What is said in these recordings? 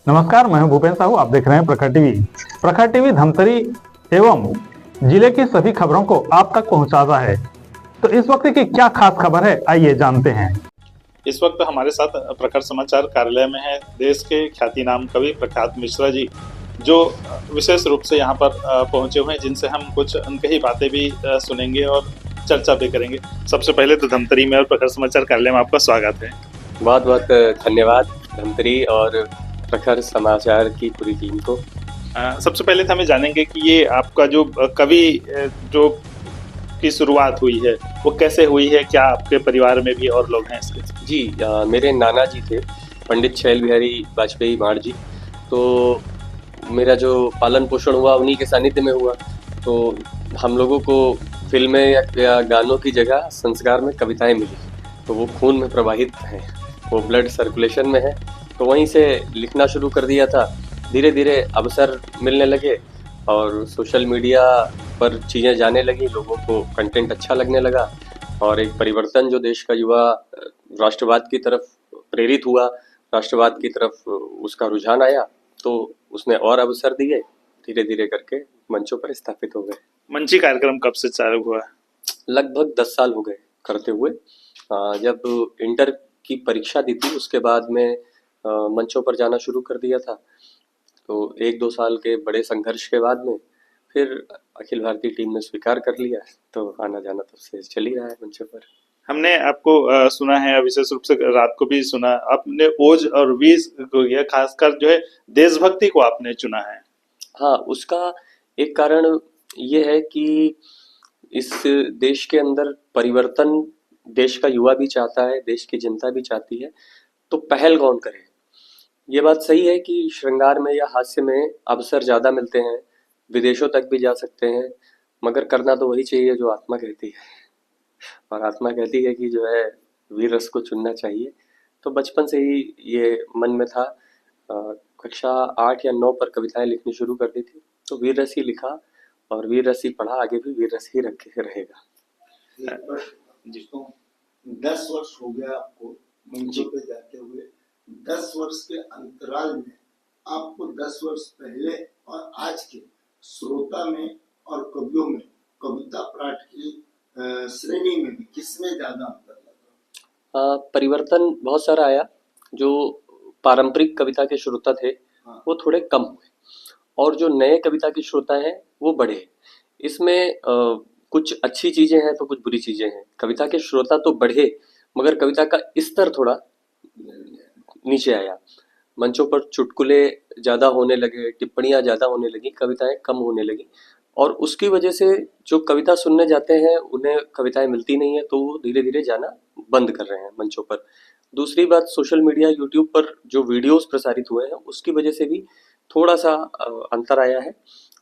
नमस्कार, मैं हूं भूपेन साहू। आप देख रहे हैं प्रखर टीवी। प्रखर टीवी धमतरी एवं जिले की सभी खबरों को आप तक पहुंचाता है। तो इस वक्त की क्या खास खबर है, आइए जानते हैं। इस वक्त हमारे साथ प्रखर समाचार कार्यालय में है देश के ख्यातिनाम कवि प्रख्यात मिश्रा जी, जो विशेष रूप से यहाँ पर पहुंचे हुए हैं, जिनसे हम कुछ उनके ही बातें भी सुनेंगे और चर्चा भी करेंगे। सबसे पहले तो धमतरी में और प्रखर समाचार कार्यालय में आपका स्वागत है। बहुत बहुत धन्यवाद धमतरी और प्रखर समाचार की पूरी टीम को। सबसे पहले तो हमें जानेंगे कि ये आपका जो कवि जो की शुरुआत हुई है वो कैसे हुई है, क्या आपके परिवार में भी और लोग हैं इसके? जी, मेरे नाना जी थे पंडित छैल बिहारी वाजपेयी भाड़ जी। तो मेरा जो पालन पोषण हुआ उन्हीं के सानिध्य में हुआ। तो हम लोगों को फिल्में या गानों की जगह संस्कार में कविताएं मिली, तो वो खून में प्रवाहित हैं, वो ब्लड सर्कुलेशन में है। तो वहीं से लिखना शुरू कर दिया था। धीरे धीरे अवसर मिलने लगे और सोशल मीडिया पर चीज़ें जाने लगी, लोगों को कंटेंट अच्छा लगने लगा और एक परिवर्तन जो देश का युवा राष्ट्रवाद की तरफ प्रेरित हुआ, राष्ट्रवाद की तरफ उसका रुझान आया, तो उसने और अवसर दिए। धीरे धीरे करके मंचों पर स्थापित हो गए। मंची कार्यक्रम कब से चालू हुआ? लगभग 10 साल हो गए करते हुए। जब इंटर की परीक्षा दी थी उसके बाद में मंचों पर जाना शुरू कर दिया था। तो 1-2 साल के बड़े संघर्ष के बाद में फिर अखिल भारतीय टीम ने स्वीकार कर लिया, तो आना जाना तब से चल ही रहा है मंचों पर। हमने आपको सुना है, विशेष रूप से रात को भी सुना, आपने ओज और वीज को, यह खासकर जो है देशभक्ति को आपने चुना है। हाँ, उसका एक कारण ये है कि इस देश के अंदर परिवर्तन देश का युवा भी चाहता है, देश की जनता भी चाहती है, तो पहल कौन करे? ये बात सही है कि श्रृंगार में या हास्य में अवसर ज़्यादा मिलते हैं, विदेशों तक भी जा सकते हैं, मगर करना तो वही चाहिए जो आत्मा कहती है। और आत्मा कहती है कि जो है वीर रस को चुनना चाहिए। तो बचपन से ही ये मन में था। कक्षा 8 या 9 पर कविताएं लिखनी शुरू कर दी थी, तो वीर रस ही लिखा और वीर रस ही पढ़ा, आगे भी वीर रस ही रखे रहेगा। जिसको 10 वर्ष हो गया आपको मंचों पे जाते हुए। 10 वर्ष के अंतराल में आपको 10 वर्ष पहले और आज के श्रोता में और कवियों में, कविता पाठ की श्रेणी में भी किसमें ज्यादा अंतर लगा? परिवर्तन बहुत सारा आया। जो पारंपरिक कविता के श्रोता थे वो थोड़े कम हुए और जो नए कविता के श्रोता हैं वो बढ़े। इसमें कुछ अच्छी चीजें हैं तो कुछ बुरी चीजें हैं। कविता के श्रोता तो बढ़े मगर कविता का स्तर थोड़ा नीचे आया। मंचों पर चुटकुले ज़्यादा होने लगे, टिप्पणियाँ ज़्यादा होने लगी, कविताएं कम होने लगी और उसकी वजह से जो कविता सुनने जाते हैं उन्हें कविताएं मिलती नहीं है, तो वो धीरे धीरे जाना बंद कर रहे हैं मंचों पर। दूसरी बात, सोशल मीडिया यूट्यूब पर जो वीडियोस प्रसारित हुए हैं उसकी वजह से भी थोड़ा सा अंतर आया है।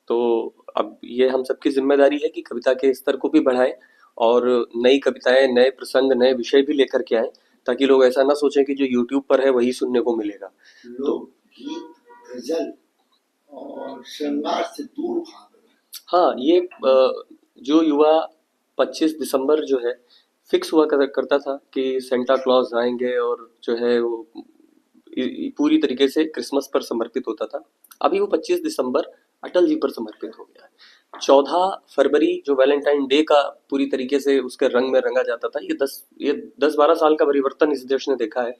तो अब ये हम सबकी जिम्मेदारी है कि कविता के स्तर को भी बढ़ाएं और नई कविताएं, नए प्रसंग, नए विषय भी लेकर के आएं, ताकि लोग ऐसा ना सोचें कि जो यूट्यूब पर है वही सुनने को मिलेगा। लोग गीत, गजल और श्रृंगार से दूर भाग रहे। हाँ, ये जो युवा 25 दिसंबर जो है फिक्स हुआ करता था कि सेंटा क्लॉज आएंगे और जो है वो पूरी तरीके से क्रिसमस पर समर्पित होता था। अभी वो 25 दिसंबर अटल जी पर समर्पित हो गया है। 14 फरवरी जो वैलेंटाइन डे का पूरी तरीके से उसके रंग में रंगा जाता था, ये 10-12 साल का परिवर्तन इस देश ने देखा है।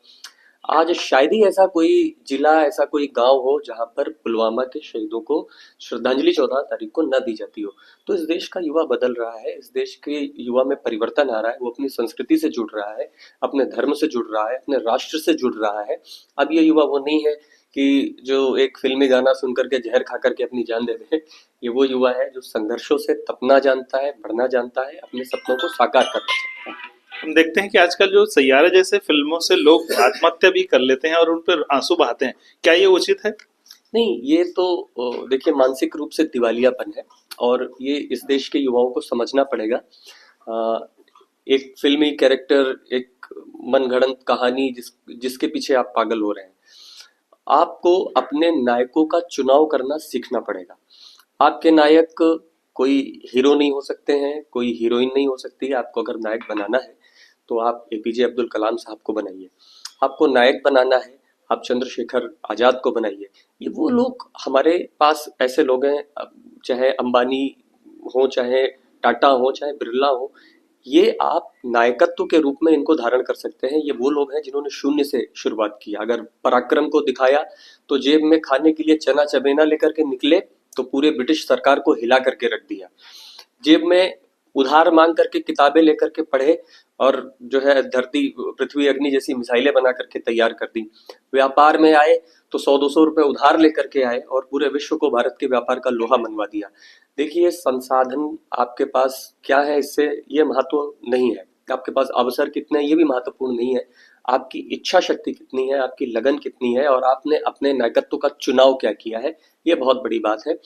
आज शायद ही ऐसा कोई जिला, ऐसा कोई गांव हो जहां पर पुलवामा के शहीदों को श्रद्धांजलि 14 तारीख को न दी जाती हो। तो इस देश का युवा बदल रहा है, इस देश के युवा में परिवर्तन आ रहा है, वो अपनी संस्कृति से जुड़ रहा है, अपने धर्म से जुड़ रहा है, अपने राष्ट्र से जुड़ रहा है। अब ये युवा वो नहीं है कि जो एक फिल्मी गाना सुन करके जहर खा करके अपनी जान दे दे। ये वो युवा है जो संघर्षों से तपना जानता है, बढ़ना जानता है, अपने सपनों को साकार करना चाहता है। हम देखते हैं कि आजकल जो सैयारा जैसे फिल्मों से लोग आत्महत्या भी कर लेते हैं और उन पर आंसू बहाते हैं, क्या ये उचित है? नहीं, ये तो देखिए मानसिक रूप से दिवालियापन है और ये इस देश के युवाओं को समझना पड़ेगा। एक फिल्मी कैरेक्टर, एक मनगढ़ंत कहानी जिसके पीछे आप पागल हो रहे हैं, आपको अपने नायकों का चुनाव करना सीखना पड़ेगा। आपके नायक कोई हीरो नहीं हो सकते हैं, कोई हीरोइन नहीं हो सकती है। आपको अगर नायक बनाना है तो आप एपीजे अब्दुल कलाम साहब को बनाइए। आपको नायक बनाना है आप चंद्रशेखर आजाद को बनाइए। ये वो लोग हमारे पास ऐसे लोग हैं, चाहे अंबानी हो, चाहे टाटा हो, चाहे बिरला हो, ये आप नायकत्व के रूप में इनको धारण कर सकते हैं। ये वो लोग हैं जिन्होंने शून्य से शुरुआत की। अगर पराक्रम को दिखाया तो जेब में खाने के लिए चना चबेना लेकर के निकले तो पूरे ब्रिटिश सरकार को हिला करके रख दिया। जेब में उधार मांग करके किताबें लेकर के पढ़े और जो है धरती पृथ्वी अग्नि जैसी मिसाइलें बना करके तैयार कर दी। व्यापार में आए तो 100-200 रुपए उधार लेकर के आए और पूरे विश्व को भारत के व्यापार का लोहा मनवा दिया। देखिए, संसाधन आपके पास क्या है इससे ये महत्व नहीं है, आपके पास अवसर कितने हैं ये भी महत्वपूर्ण नहीं है, आपकी इच्छा शक्ति कितनी है, आपकी लगन कितनी है और आपने अपने नायकत्व का चुनाव क्या किया है, ये बहुत बड़ी बात है।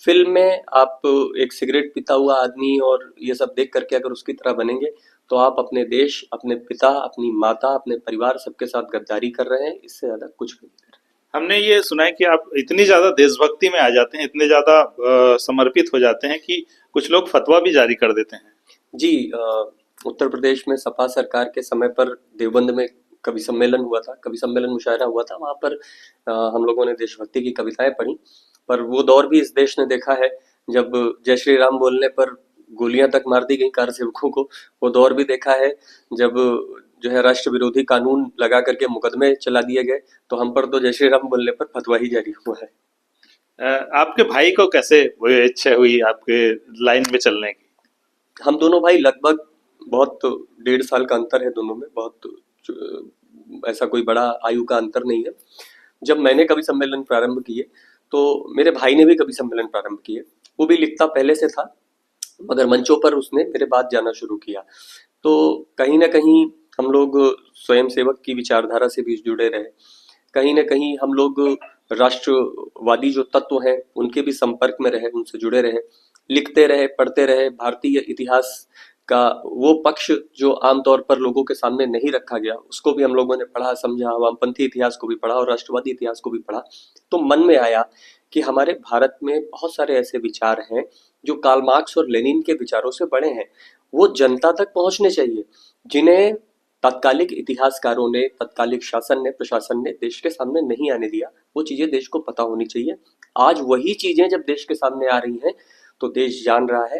फिल्म में आप एक सिगरेट पीता हुआ आदमी और ये सब देख करके अगर उसकी तरह बनेंगे तो आप अपने देश, अपने पिता, अपनी माता, अपने परिवार सबके साथ गद्दारी कर रहे हैं, इससे ज्यादा कुछ भी नहीं कर रहे। हमने ये सुना है कि आप इतनी ज्यादा देशभक्ति में आ जाते हैं, इतने ज्यादा समर्पित हो जाते हैं कि कुछ लोग फतवा भी जारी कर देते हैं। जी, उत्तर प्रदेश में सपा सरकार के समय पर देवबंद में कवि सम्मेलन हुआ था, कवि सम्मेलन मुशायरा हुआ था। वहां पर हम लोगों ने देशभक्ति की कविताएं पढ़ी, पर वो दौर भी इस देश ने देखा है जब जय श्री राम बोलने पर गोलियां तक मार दी गई कार सेवकों को। वो दौर भी देखा है जब जो है राष्ट्र विरोधी कानून लगा करके मुकदमे चला दिए गए, तो हम पर तो जय श्री राम बोलने पर फतवा ही जारी हुआ है। आपके भाई को कैसे वो इच्छा हुई आपके लाइन में चलने की? हम दोनों भाई लगभग बहुत 1.5 साल का अंतर है दोनों में, बहुत ऐसा कोई बड़ा आयु का अंतर नहीं है। जब मैंने कवि सम्मेलन प्रारंभ किए तो मेरे भाई ने भी कवि सम्मेलन प्रारंभ किए। वो भी लिखता पहले से था मगर मंचों पर उसने मेरे बाद जाना शुरू किया। तो कहीं ना कहीं हम लोग स्वयंसेवक की विचारधारा से भी जुड़े रहे, कहीं ना कहीं हम लोग राष्ट्रवादी जो तत्व हैं उनके भी संपर्क में रहे, उनसे जुड़े रहे, लिखते रहे, पढ़ते रहे। भारतीय इतिहास का वो पक्ष जो आमतौर पर लोगों के सामने नहीं रखा गया उसको भी हम लोगों ने पढ़ा, समझा, वामपंथी इतिहास को भी पढ़ा और राष्ट्रवादी इतिहास को भी पढ़ा। तो मन में आया कि हमारे भारत में बहुत सारे ऐसे विचार हैं जो कार्ल मार्क्स और लेनिन के विचारों से बड़े हैं, वो जनता तक पहुंचने चाहिए, जिन्हें तात्कालिक इतिहासकारों ने, तात्कालिक शासन ने, प्रशासन ने देश के सामने नहीं आने दिया। वो चीजें देश को पता होनी चाहिए। आज वही चीजें जब देश के सामने आ रही हैं तो देश जान रहा है।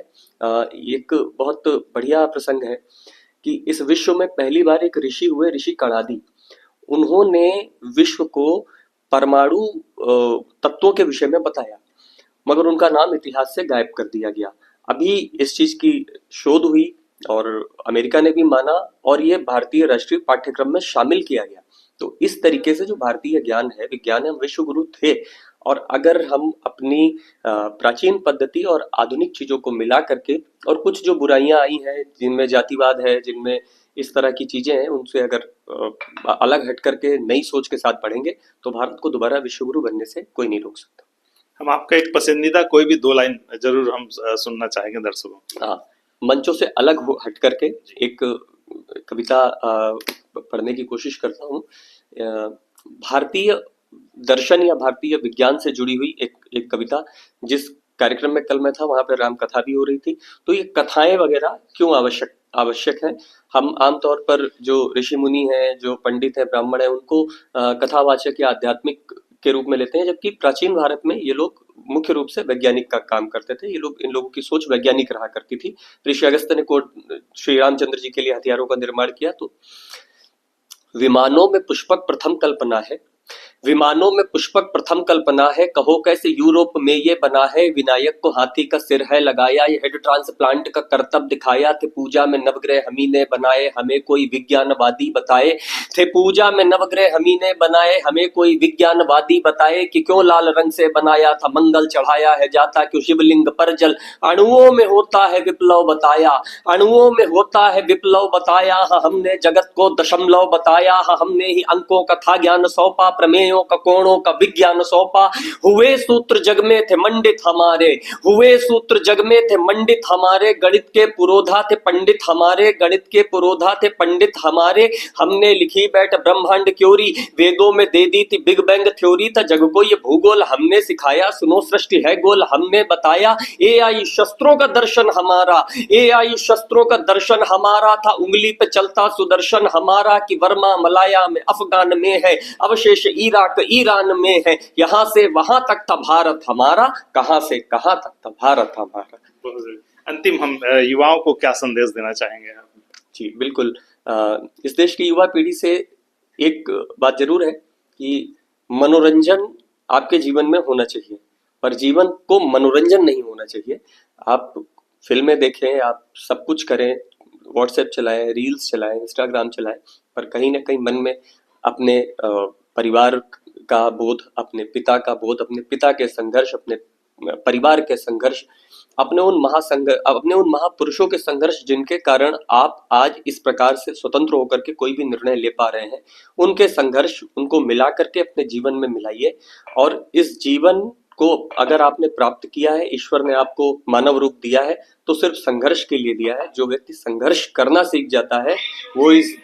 एक बहुत बढ़िया प्रसंग है कि इस विश्व में पहली बार एक ऋषि हुए, ऋषि कणादि। उन्होंने विश्व को परमाणु तत्वों के विषय में बताया, मगर उनका नाम इतिहास से गायब कर दिया गया। अभी इस चीज की शोध हुई और अमेरिका ने भी माना और ये भारतीय राष्ट्रीय पाठ्यक्रम में शामिल किया गया। तो इस तरीके से जो भारतीय ज्ञान है, विज्ञान है, हम विश्व गुरु थे। और अगर हम अपनी प्राचीन पद्धति और आधुनिक चीजों को मिला करके और कुछ जो बुराइयां आई हैं जिनमें जातिवाद है, जिनमें इस तरह की चीजें हैं, उनसे अगर अलग हट करके नई सोच के साथ बढ़ेंगे तो भारत को दोबारा विश्व गुरु बनने से कोई नहीं रोक सकता। हम आपका एक पसंदीदा कोई भी 2 लाइन जरूर हम सुनना चाहेंगे दर्शकों। हाँ, मंचों से अलग हट करके एक कविता पढ़ने की कोशिश करता हूँ। भारतीय दर्शन या भारतीय विज्ञान से जुड़ी हुई एक कविता। जिस कार्यक्रम में कल मैं था वहां पर राम कथा भी हो रही थी। तो ये कथाएं वगैरह क्यों आवश्यक है? हम आमतौर पर जो ऋषि मुनि हैं, जो पंडित हैं, ब्राह्मण हैं, उनको कथावाचक या आध्यात्मिक के रूप में लेते हैं, जबकि प्राचीन भारत में ये लोग मुख्य रूप से वैज्ञानिक का काम करते थे। इन लोगों की सोच वैज्ञानिक रहा करती थी। ऋषि अगस्त्य ने श्री रामचंद्र जी के लिए हथियारों का निर्माण किया। तो विमानों में पुष्पक प्रथम कल्पना है, विमानों में पुष्पक प्रथम कल्पना है, कहो कैसे यूरोप में ये बना है, विनायक को हाथी का सिर है लगाया, ये हेड ट्रांसप्लांट का करतब दिखाया, थे पूजा में नवग्रह हमी ने बनाए, हमें कोई विज्ञानवादी बताए, थे पूजा में नवग्रह हमी ने बनाए, हमें कोई विज्ञानवादी बताए कि क्यों लाल रंग से बनाया था मंगल, चढ़ाया है जाता क्यों शिवलिंग पर जल, अणुओं में होता है विप्लव बताया, अणुओं में होता है विप्लव बताया, हमने जगत को दशमलव बताया, हमने ही अंकों का था ज्ञान सौंपा प्रमेय कोनेयों का कोणों का विज्ञान सौंपा। हुए सूत्र जग में थे मंडित हमारे, हुए सूत्र जग में थे मंडित हमारे, गणित के पुरोधा थे पंडित हमारे, गणित के पुरोधा थे पंडित हमारे। हमने लिखी बैठ ब्रह्मांड क्योरी, वेदों में दे दी थी बिग बैंग थ्योरी, था जग को ये भूगोल हमने सिखाया, सुनो सृष्टि है गोल हमने बताया। एआई शस्त्रों का दर्शन हमारा, एआई शस्त्रों का दर्शन हमारा था, उंगली पे चलता सुदर्शन हमारा, कि वर्मा मलाया में अफगान में है, अवशेष इराक ईरान में है, यहां से वहां तक था भारत हमारा, कहां से कहां तक था भारत हमारा। अंतिम हम युवाओं को क्या संदेश देना चाहेंगे आप? जी बिल्कुल, इस देश की युवा पीढ़ी से एक बात जरूर है कि मनोरंजन आपके जीवन में होना चाहिए, पर जीवन को मनोरंजन नहीं होना चाहिए। आप फिल्में देखें, आप सब कुछ करें, व्हाट्सएप चलाएं, रील्स चलाएं, इंस्टाग्राम चलाएं, पर कहीं ना कहीं मन में अपने परिवार का बोध, अपने पिता का बोध, अपने पिता के संघर्ष, अपने परिवार के संघर्ष, अपने उन महापुरुषों के संघर्ष जिनके कारण आप आज इस प्रकार से स्वतंत्र होकर के कोई भी निर्णय ले पा रहे हैं, उनके संघर्ष उनको मिला करके अपने जीवन में मिलाइए। और इस जीवन को अगर आपने प्राप्त किया है, ईश्वर ने आपको मानव रूप दिया है, तो सिर्फ संघर्ष के लिए दिया है। जो व्यक्ति संघर्ष करना सीख जाता है वो इस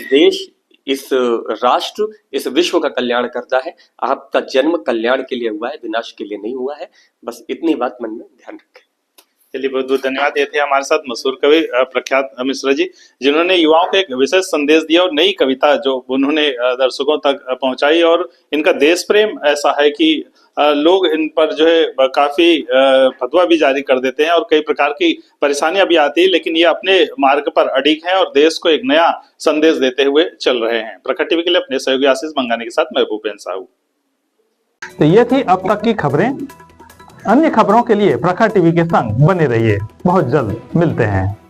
देश, इस राष्ट्र, इस विश्व का कल्याण करता है। आपका जन्म कल्याण के लिए हुआ है, विनाश के लिए नहीं हुआ है। बस इतनी बात मन में ध्यान रखें। चलिए, बहुत बहुत धन्यवाद। ये थे हमारे साथ मशहूर कवि प्रख्यात मिश्रा जी, जिन्होंने युवाओं को एक विशेष संदेश दिया और नई कविता जो उन्होंने दर्शकों तक पहुंचाई। और इनका देश प्रेम ऐसा है कि लोग इन पर जो है काफी फतवा भी जारी कर देते हैं और कई प्रकार की परेशानियां भी आती है, लेकिन ये अपने मार्ग पर अडिग हैं और देश को एक नया संदेश देते हुए चल रहे हैं। प्रखर टीवी के लिए अपने सहयोगी आशीष मंगानी के साथ मैं भूपेन साहू। तो ये थी अब तक की खबरें। अन्य खबरों के लिए प्रखर टीवी के संग बने रहिए। बहुत जल्द मिलते हैं।